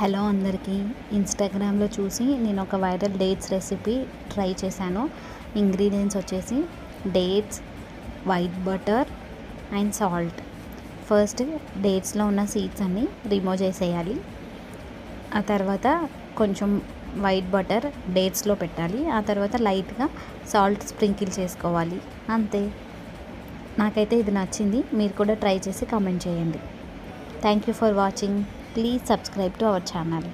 Hello అందరికీ. ఇన్స్టాగ్రామ్లో చూసి నేను ఒక వైరల్ డేట్స్ రెసిపీ ట్రై చేశాను. ఇంగ్రీడియంట్స్ వచ్చేసి dates, white butter and salt. First డేట్స్లో ఉన్న సీడ్స్ అన్నీ రిమూవ్ చేసేయాలి. ఆ తర్వాత కొంచెం వైట్ బటర్ డేట్స్లో పెట్టాలి. ఆ తర్వాత లైట్గా సాల్ట్ స్ప్రింకిల్ చేసుకోవాలి. అంతే. నాకైతే ఇది నచ్చింది. మీరు కూడా ట్రై చేసి కామెంట్ చేయండి. Thank you for watching. Please subscribe to our channel.